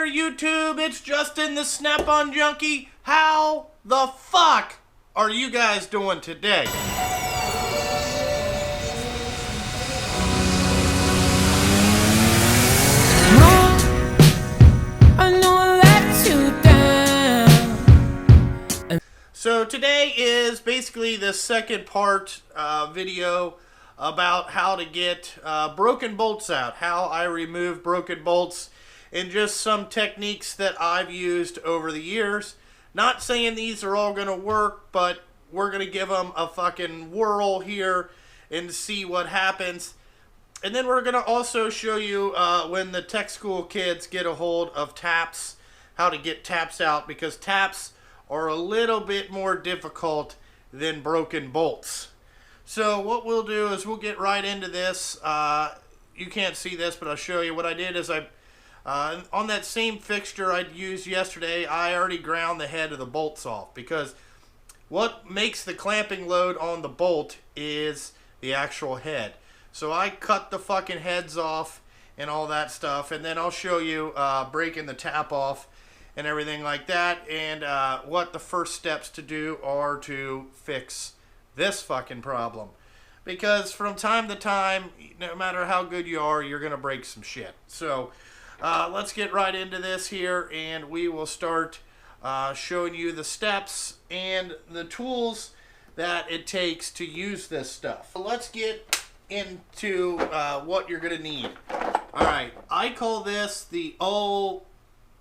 there, YouTube. It's Justin, the Snap-on Junkie. How the fuck are you guys doing today? So today is basically the second part video about how to get broken bolts out, how I remove broken bolts, and just some techniques that I've used over the years. Not saying these are all going to work, but we're going to give them a fucking whirl here and see what happens. And then we're going to also show you when the tech school kids get a hold of taps, how to get taps out, because taps are a little bit more difficult than broken bolts. So what we'll do is we'll get right into this. You can't see this, but I'll show you. What I did is on that same fixture I'd used yesterday, I already ground the head of the bolts off, because what makes the clamping load on the bolt is the actual head. So I cut the fucking heads off and all that stuff, and then I'll show you breaking the tap off and everything like that, and what the first steps to do are to fix this fucking problem. Because from time to time, no matter how good you are, you're gonna break some shit. So let's get right into this here, and we will start showing you the steps and the tools that it takes to use this stuff. Let's get into what you're gonna need. Alright, I call this the "oh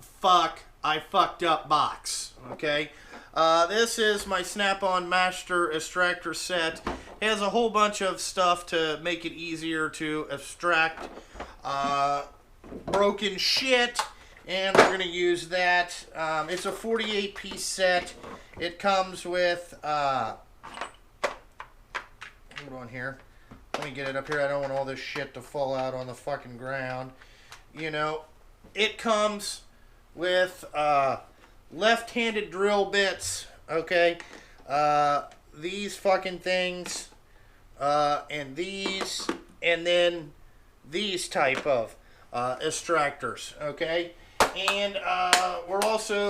fuck, I fucked up" box. Okay, this is my Snap-on Master Extractor set. It has a whole bunch of stuff to make it easier to extract broken shit, and we're gonna use that. It's a 48-piece set. It comes with hold on here, let me get it up here. I don't want all this shit to fall out on the fucking ground. You know, it comes with left-handed drill bits, okay? These fucking things, and these, and then these type of extractors, okay? And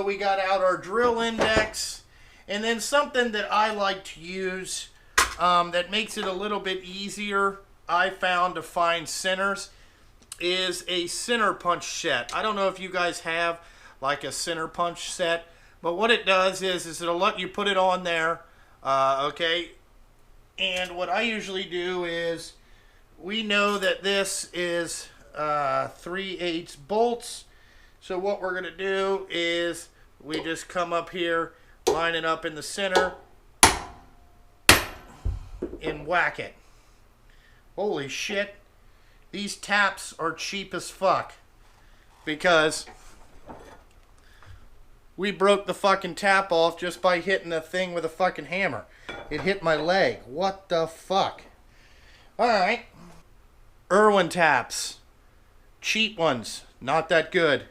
we got out our drill index, and then something that I like to use that makes it a little bit easier, I found, to find centers, is a center punch set. I don't know if you guys have like a center punch set, but what it does is it'll let you put it on there, okay? And what I usually do is, we know that this is 3/8 bolts, so what we're gonna do is we just come up here, line it up in the center, and whack it. Holy shit, these taps are cheap as fuck, because we broke the fucking tap off just by hitting the thing with a fucking hammer. It hit my leg. What the fuck? Alright. Irwin taps. Cheap ones. Not that good.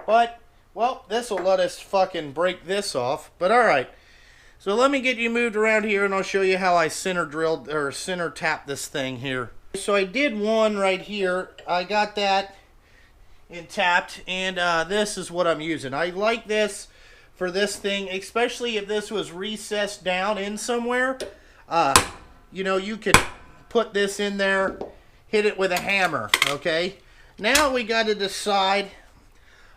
But, well, this will let us fucking break this off. But alright. So let me get you moved around here, and I'll show you how I center drilled, or center tapped this thing here. So I did one right here. I got that and tapped, and this is what I'm using. I like this for this thing, especially if this was recessed down in somewhere. You know, you could put this in there, hit it with a hammer, okay? Now we got to decide.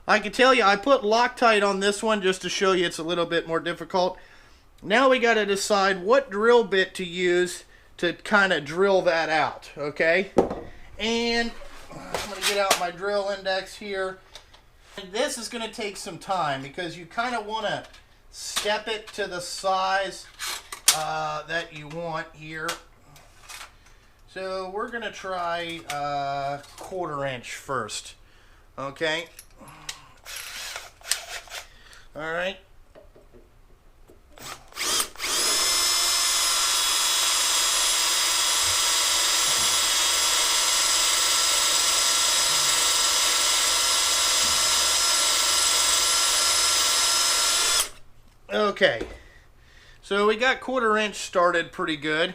I can tell you, I put Loctite on this one just to show you it's a little bit more difficult. Now we got to decide what drill bit to use to kind of drill that out, okay? And I'm going to get out my drill index here. And this is going to take some time, because you kind of want to step it to the size that you want here. So we're going to try 1/4 inch first. Okay. All right. Okay, so we got 1/4 inch started pretty good.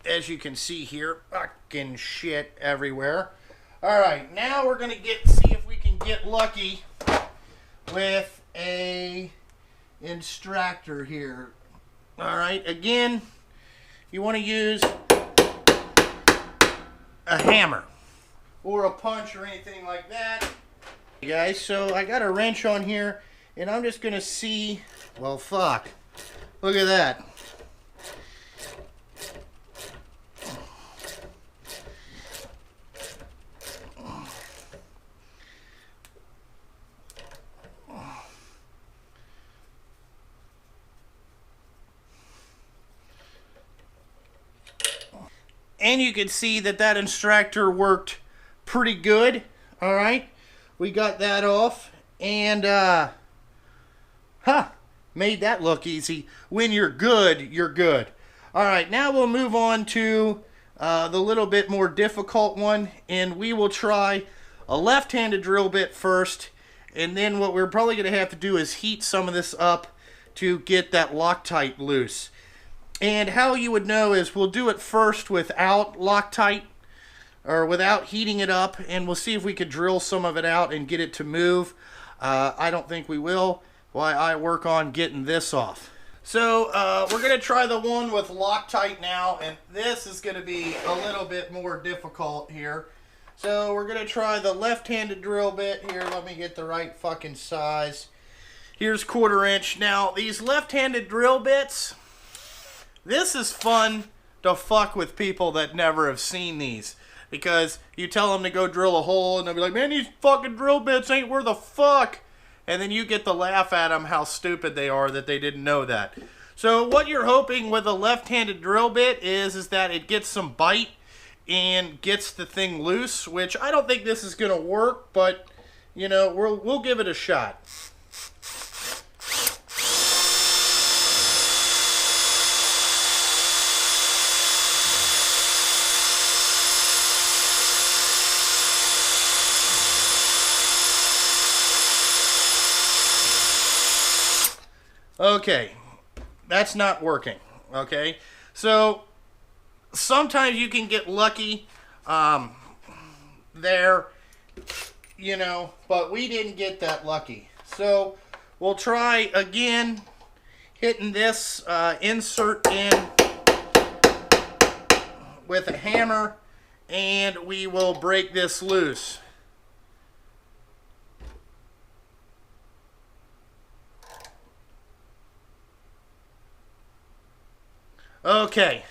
As you can see here, fucking shit everywhere. Alright, now we're going to see if we can can get lucky with a Extractor here. Alright, again, you want to use a hammer or a punch or anything like that. Hey guys, so I got a wrench on here and I'm just going to see, well fuck, look at that. And you can see that that Extractor worked pretty good. Alright, we got that off. And, made that look easy. When you're good, you're good. Alright, now we'll move on to the little bit more difficult one. And we will try a left-handed drill bit first. And then what we're probably going to have to do is heat some of this up to get that Loctite loose. And how you would know is we'll do it first without Loctite, or without heating it up, and we'll see if we could drill some of it out and get it to move. I don't think we will, while I work on getting this off. So we're going to try the one with Loctite now, and this is going to be a little bit more difficult here. So we're going to try the left-handed drill bit here. Let me get the right fucking size. Here's 1/4 inch. Now, these left-handed drill bits, this is fun to fuck with people that never have seen these. Because you tell them to go drill a hole and they'll be like, man, these fucking drill bits ain't worth a fuck. And then you get to laugh at them how stupid they are that they didn't know that. So what you're hoping with a left-handed drill bit is that it gets some bite and gets the thing loose. Which I don't think this is going to work, but, you know, we'll give it a shot. Okay, that's not working, okay? So, sometimes you can get lucky there, you know, but we didn't get that lucky. So, we'll try again hitting this insert in with a hammer, and we will break this loose. Okay,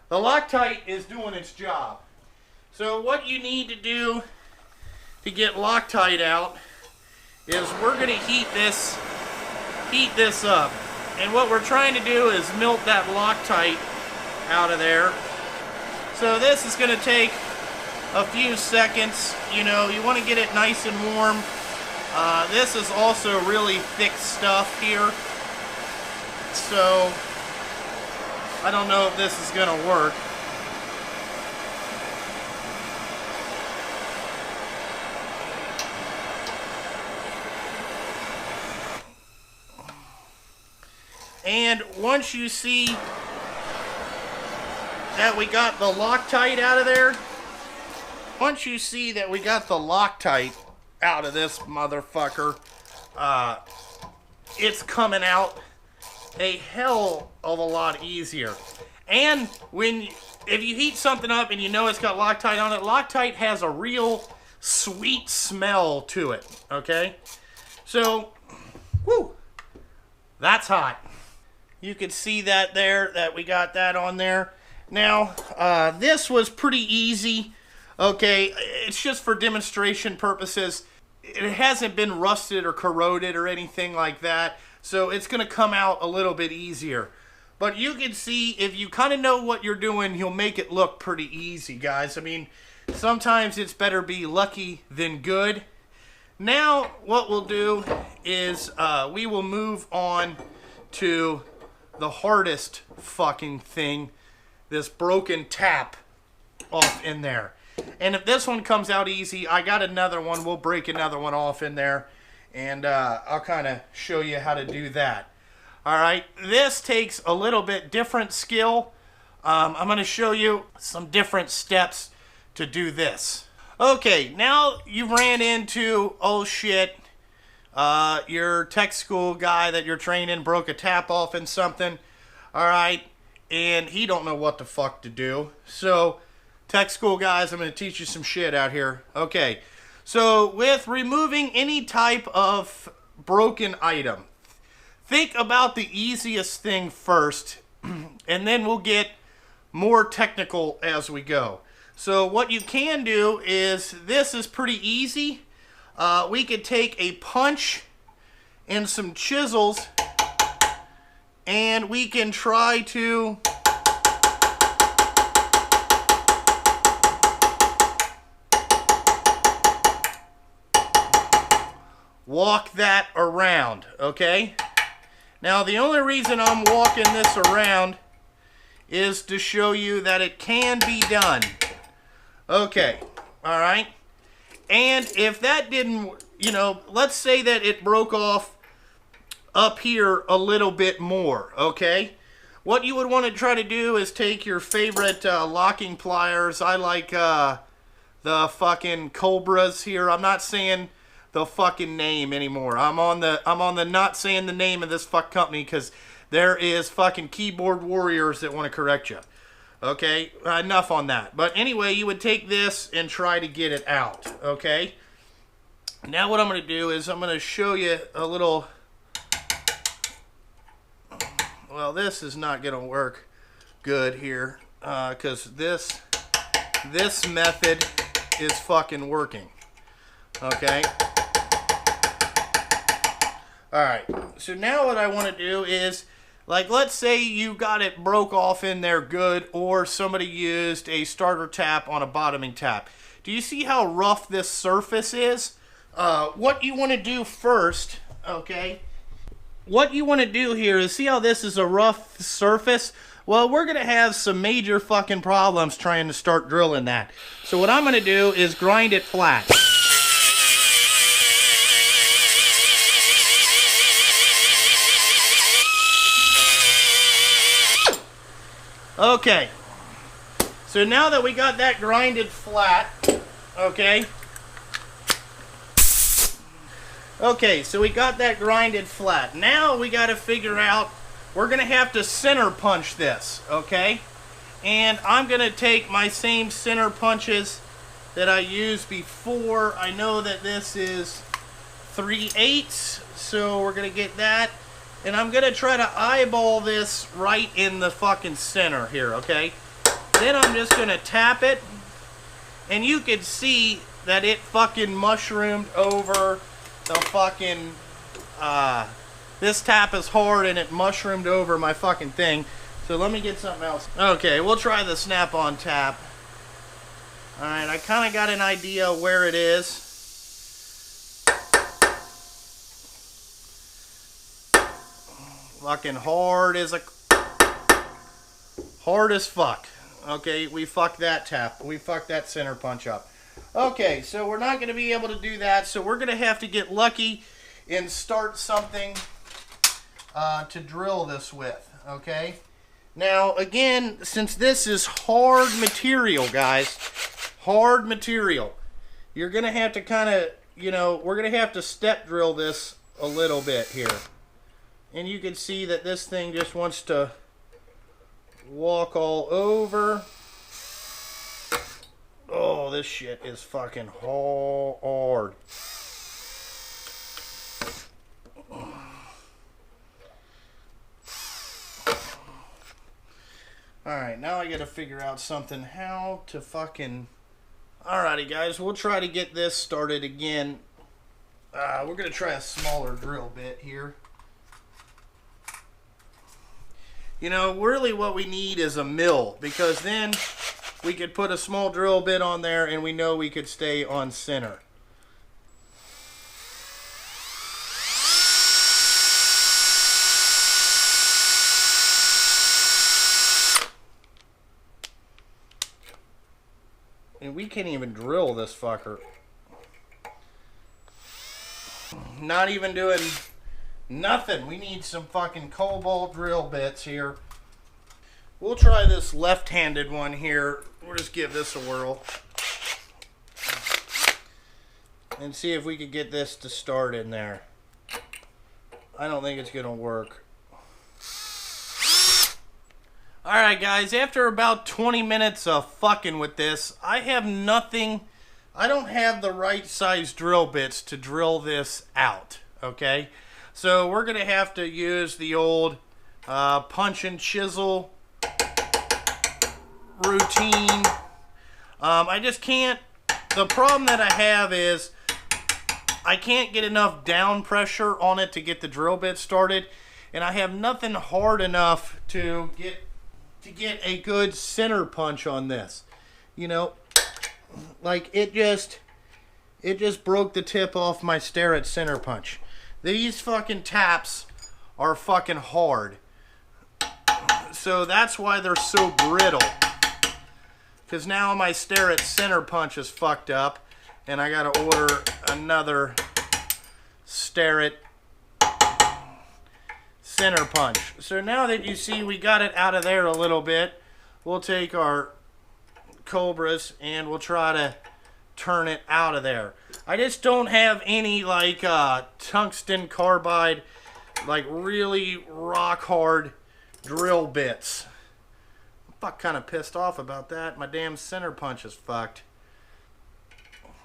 the Loctite is doing its job. So what you need to do to get Loctite out is we're going to heat this up. And what we're trying to do is melt that Loctite out of there. So this is going to take a few seconds. You know, you want to get it nice and warm. This is also really thick stuff here. So I don't know if this is going to work. And once you see that we got the Loctite out of there, this motherfucker, it's coming out a hell of a lot easier. And if you heat something up and you know it's got Loctite on it, Loctite has a real sweet smell to it, okay? So, whoo, that's hot. You can see that there, that we got that on there. Now, this was pretty easy, okay? It's just for demonstration purposes. It hasn't been rusted or corroded or anything like that. So it's going to come out a little bit easier. But you can see, if you kind of know what you're doing, you'll make it look pretty easy, guys. I mean, sometimes it's better be lucky than good. Now, what we'll do is we will move on to the hardest fucking thing, this broken tap off in there. And if this one comes out easy, I got another one. We'll break another one off in there. And I'll kind of show you how to do that. Alright, this takes a little bit different skill. I'm going to show you some different steps to do this. Okay, now you ran into, oh shit, your tech school guy that you're training broke a tap off in something. Alright, and he don't know what the fuck to do. So, tech school guys, I'm going to teach you some shit out here. Okay, so with removing any type of broken item, think about the easiest thing first, and then we'll get more technical as we go. So what you can do is, this is pretty easy. We could take a punch and some chisels, and we can try to walk that around, okay? Now the only reason I'm walking this around is to show you that it can be done. Okay, alright? And if that didn't, you know, let's say that it broke off up here a little bit more, okay? What you would want to try to do is take your favorite locking pliers. I like the fucking Cobras here. I'm not saying the fucking name anymore. I'm on the not saying the name of this fuck company, because there is fucking keyboard warriors that want to correct you. Okay, enough on that. But anyway, you would take this and try to get it out, okay? Now what I'm going to do is I'm going to show you a little... Well, this is not going to work good here, because this method is fucking working, okay? Alright, so now what I want to do is, like, let's say you got it broke off in there good, or somebody used a starter tap on a bottoming tap. Do you see how rough this surface is? What you want to do first, okay? What you want to do here is, see how this is a rough surface? Well, we're going to have some major fucking problems trying to start drilling that. So what I'm going to do is grind it flat. Okay, so now that we got that grinded flat, okay, so we got that grinded flat. Now we got to figure out, we're going to have to center punch this, okay, and I'm going to take my same center punches that I used before. I know that this is 3/8, so we're going to get that. And I'm going to try to eyeball this right in the fucking center here, okay? Then I'm just going to tap it. And you can see that it fucking mushroomed over the fucking... this tap is hard and it mushroomed over my fucking thing. So let me get something else. Okay, we'll try the snap-on tap. Alright, I kind of got an idea where it is. Fucking hard as fuck. Okay, we fucked that tap. We fucked that center punch up. Okay, so we're not going to be able to do that, so we're going to have to get lucky and start something to drill this with, okay? Now, again, since this is hard material, guys, hard material, you're going to have to kind of, you know, we're going to have to step drill this a little bit here. And you can see that this thing just wants to walk all over. Oh, this shit is fucking hard. Alright, now I gotta figure out something how to fucking... Alrighty guys, we'll try to get this started again. We're gonna try a smaller drill bit here. You know, really what we need is a mill, because then we could put a small drill bit on there and we know we could stay on center. And we can't even drill this fucker. Not even doing... nothing. We need some fucking cobalt drill bits here. We'll try this left-handed one here. We'll just give this a whirl. and see if we could get this to start in there. I don't think it's going to work. Alright guys, after about 20 minutes of fucking with this, I have nothing. I don't have the right size drill bits to drill this out, okay? So we're going to have to use the old punch and chisel routine. I just can't. The problem that I have is I can't get enough down pressure on it to get the drill bit started, and I have nothing hard enough to get a good center punch on this. You know, like it just broke the tip off my Starrett center punch. These fucking taps are fucking hard, so that's why they're so brittle. Because now my Starrett center punch is fucked up, and I gotta order another Starrett center punch. So now that you see we got it out of there a little bit, we'll take our Cobras and we'll try to turn it out of there. I just don't have any like tungsten carbide, like really rock hard drill bits. I'm kind of pissed off about that. My damn center punch is fucked.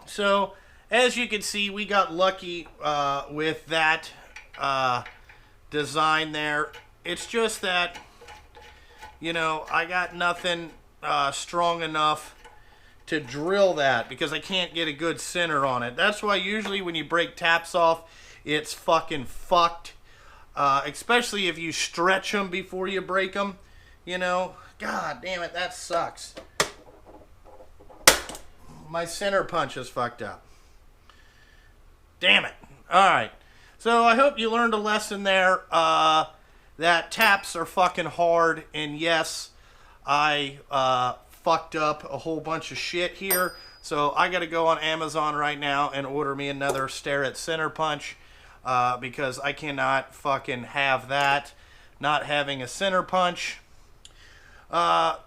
So as you can see, we got lucky with that design there. It's just that, you know, I got nothing strong enough to drill that because I can't get a good center on it. That's why usually when you break taps off, it's fucking fucked. Especially if you stretch them before you break them. You know, god damn it, that sucks. My center punch is fucked up. Damn it. Alright. So I hope you learned a lesson there. That taps are fucking hard. And yes, I fucked up a whole bunch of shit here. So I got to go on Amazon right now and order me another Starrett center punch. Because I cannot fucking have that. Not having a center punch. But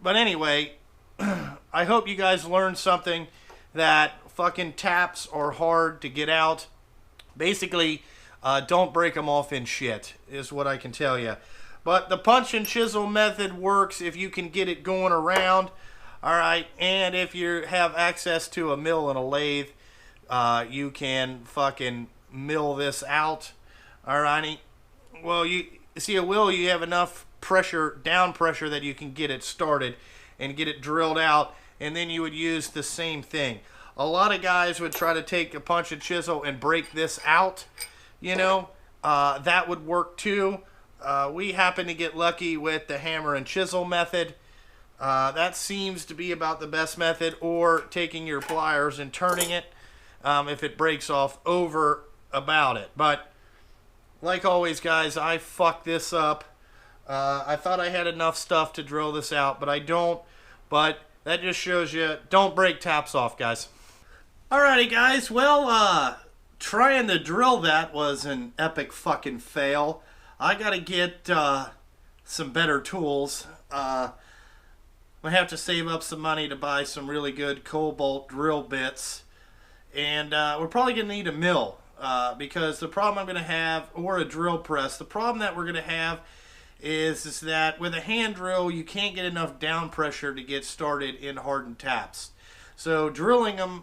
anyway, I hope you guys learned something, that fucking taps are hard to get out. Basically, don't break them off in shit, is what I can tell you. But the punch and chisel method works if you can get it going around. Alright, and if you have access to a mill and a lathe, you can fucking mill this out. Alrighty. Well, you see a will, you have enough pressure, down pressure, that you can get it started and get it drilled out, and then you would use the same thing. A lot of guys would try to take a punch and chisel and break this out, you know. That would work too. We happen to get lucky with the hammer and chisel method. That seems to be about the best method, or taking your pliers and turning it if it breaks off over about it. But like always, guys, I fucked this up. I thought I had enough stuff to drill this out, but I don't. But that just shows you, don't break taps off, guys. Alrighty, guys. Well, trying to drill that was an epic fucking fail. I gotta get some better tools. I have to save up some money to buy some really good cobalt drill bits. And we're probably gonna need a mill. Because the problem I'm going to have, or a drill press, the problem that we're going to have is that with a hand drill, you can't get enough down pressure to get started in hardened taps. So drilling them,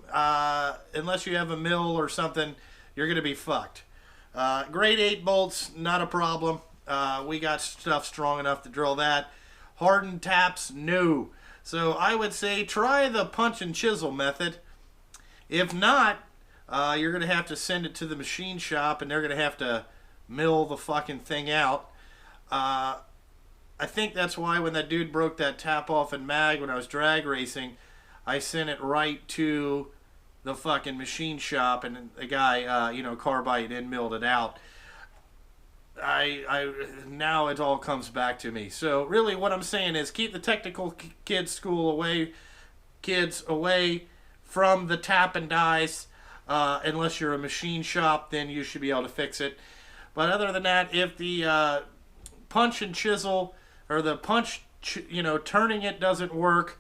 unless you have a mill or something, you're going to be fucked. Grade 8 bolts, not a problem. We got stuff strong enough to drill that. Hardened taps, no. So I would say try the punch and chisel method. If not, you're going to have to send it to the machine shop, and they're going to have to mill the fucking thing out. I think that's why when that dude broke that tap off in mag when I was drag racing, I sent it right to the fucking machine shop, and the guy, you know, carbide and milled it out. Now it all comes back to me. So really what I'm saying is keep the technical kids away from the tap and dies. Unless you're a machine shop, then you should be able to fix it. But other than that, if the punch and chisel, or the punch, you know, turning it doesn't work,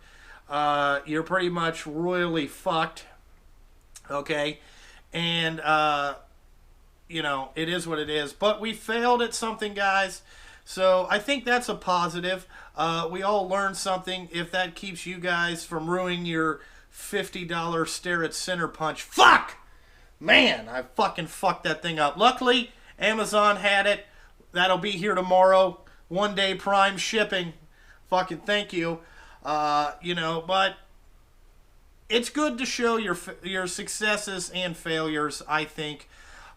you're pretty much royally fucked. Okay? And, you know, it is what it is. But we failed at something, guys. So I think that's a positive. We all learned something. If that keeps you guys from ruining your $50 stare at center punch. Fuck! Man, I fucking fucked that thing up. Luckily, Amazon had it. That'll be here tomorrow. 1-day Prime shipping. Fucking thank you. You know, but it's good to show your successes and failures, I think.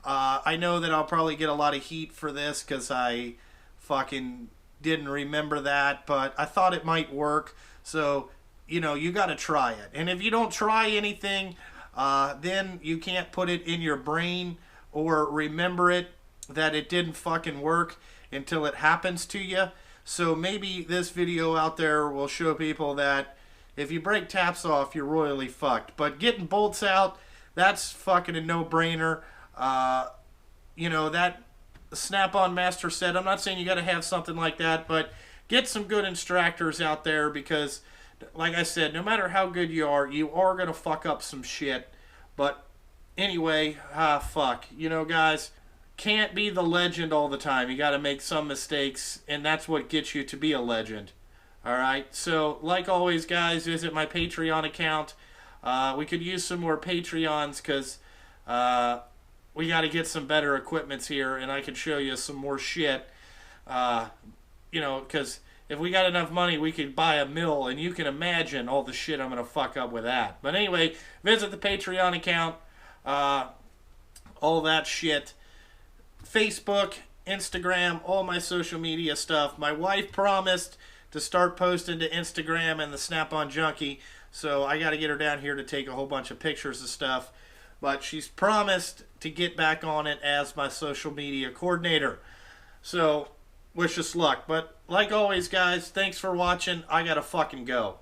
I know that I'll probably get a lot of heat for this because I fucking didn't remember that, but I thought it might work. So, you know, you got to try it. And if you don't try anything, then you can't put it in your brain or remember it that it didn't fucking work until it happens to you. So maybe this video out there will show people that if you break taps off, you're royally fucked. But getting bolts out, that's fucking a no-brainer. You know, that Snap-on Master set, I'm not saying you got to have something like that, but get some good Extractors out there because, like I said, no matter how good you are going to fuck up some shit. But anyway, fuck. You know, guys, can't be the legend all the time. You got to make some mistakes, and that's what gets you to be a legend. Alright, so like always, guys, visit my Patreon account. We could use some more Patreons because we got to get some better equipments here, and I can show you some more shit. You know, because if we got enough money, we could buy a mill, and you can imagine all the shit I'm going to fuck up with that. But anyway, visit the Patreon account, all that shit. Facebook, Instagram, all my social media stuff. My wife promised to start posting to Instagram and the Snap-on Junkie, so I got to get her down here to take a whole bunch of pictures of stuff. But she's promised to get back on it as my social media coordinator. So, wish us luck. But like always, guys, thanks for watching. I gotta fucking go.